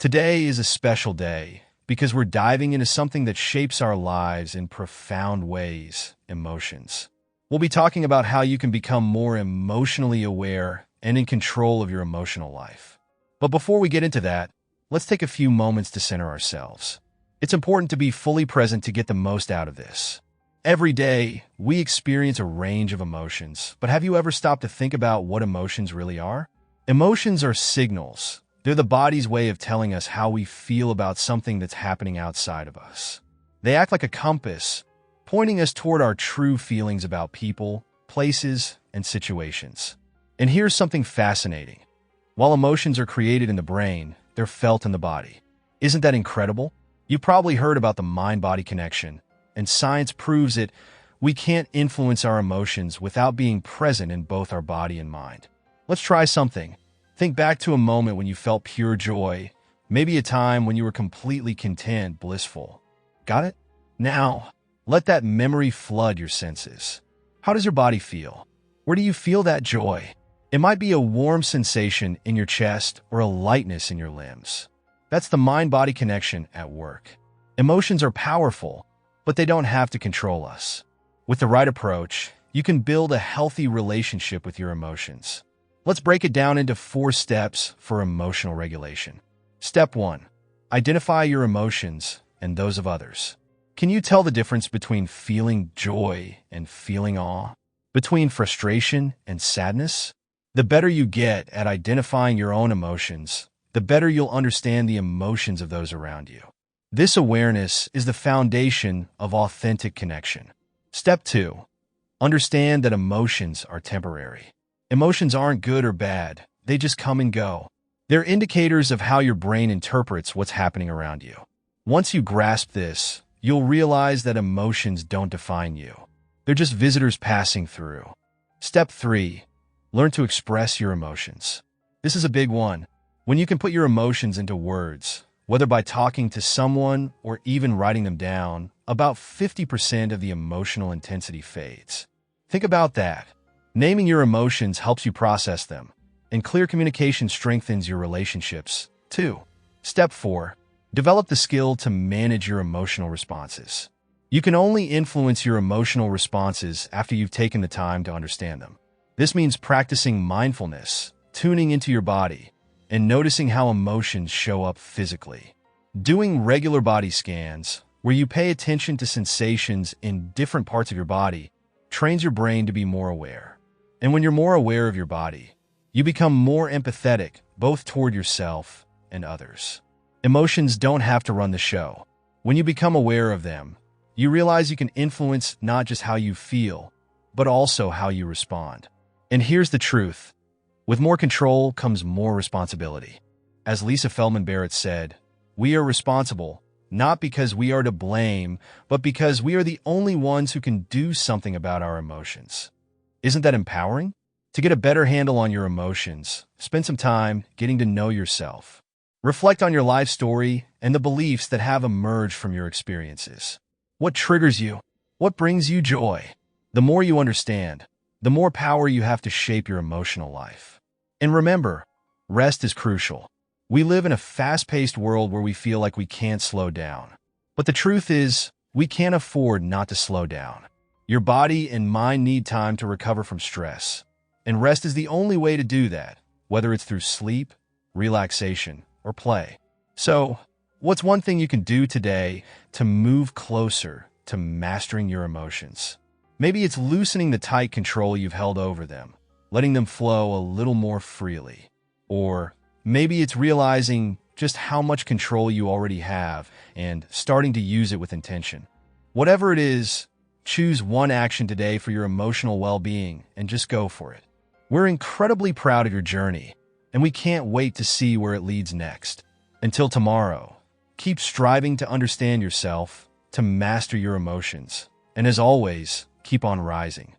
Today is a special day because we're diving into something that shapes our lives in profound ways: emotions. We'll be talking about how you can become more emotionally aware and in control of your emotional life. But before we get into that, let's take a few moments to center ourselves. It's important to be fully present to get the most out of this. Every day, we experience a range of emotions, but have you ever stopped to think about what emotions really are? Emotions are signals. They're the body's way of telling us how we feel about something that's happening outside of us. They act like a compass, pointing us toward our true feelings about people, places, and situations. And here's something fascinating. While emotions are created in the brain, they're felt in the body. Isn't that incredible? You've probably heard about the mind-body connection, and science proves it. We can't influence our emotions without being present in both our body and mind. Let's try something. Think back to a moment when you felt pure joy, maybe a time when you were completely content, blissful. Got it? Now, let that memory flood your senses. How does your body feel? Where do you feel that joy? It might be a warm sensation in your chest or a lightness in your limbs. That's the mind-body connection at work. Emotions are powerful, but they don't have to control us. With the right approach, you can build a healthy relationship with your emotions. Let's break it down into 4 steps for emotional regulation. Step 1. Identify your emotions and those of others. Can you tell the difference between feeling joy and feeling awe? Between frustration and sadness? The better you get at identifying your own emotions, the better you'll understand the emotions of those around you. This awareness is the foundation of authentic connection. Step 2. Understand that emotions are temporary. Emotions aren't good or bad, they just come and go. They're indicators of how your brain interprets what's happening around you. Once you grasp this, you'll realize that emotions don't define you. They're just visitors passing through. Step 3. Learn to express your emotions. This is a big one. When you can put your emotions into words, whether by talking to someone or even writing them down, about 50% of the emotional intensity fades. Think about that. Naming your emotions helps you process them, and clear communication strengthens your relationships, too. Step 4. Develop the skill to manage your emotional responses. You can only influence your emotional responses after you've taken the time to understand them. This means practicing mindfulness, tuning into your body, and noticing how emotions show up physically. Doing regular body scans, where you pay attention to sensations in different parts of your body, trains your brain to be more aware. And when you're more aware of your body, you become more empathetic, both toward yourself and others. Emotions don't have to run the show. When you become aware of them, you realize you can influence not just how you feel, but also how you respond. And here's the truth. With more control comes more responsibility. As Lisa Feldman Barrett said, we are responsible, not because we are to blame, but because we are the only ones who can do something about our emotions. Isn't that empowering? To get a better handle on your emotions, spend some time getting to know yourself. Reflect on your life story and the beliefs that have emerged from your experiences. What triggers you? What brings you joy? The more you understand, the more power you have to shape your emotional life. And remember, rest is crucial. We live in a fast-paced world where we feel like we can't slow down. But the truth is, we can't afford not to slow down. Your body and mind need time to recover from stress, and rest is the only way to do that, whether it's through sleep, relaxation, or play. So, what's one thing you can do today to move closer to mastering your emotions? Maybe it's loosening the tight control you've held over them, letting them flow a little more freely. Or maybe it's realizing just how much control you already have and starting to use it with intention. Whatever it is, choose one action today for your emotional well-being and just go for it. We're incredibly proud of your journey, and we can't wait to see where it leads next. Until tomorrow, keep striving to understand yourself, to master your emotions, and as always, keep on rising.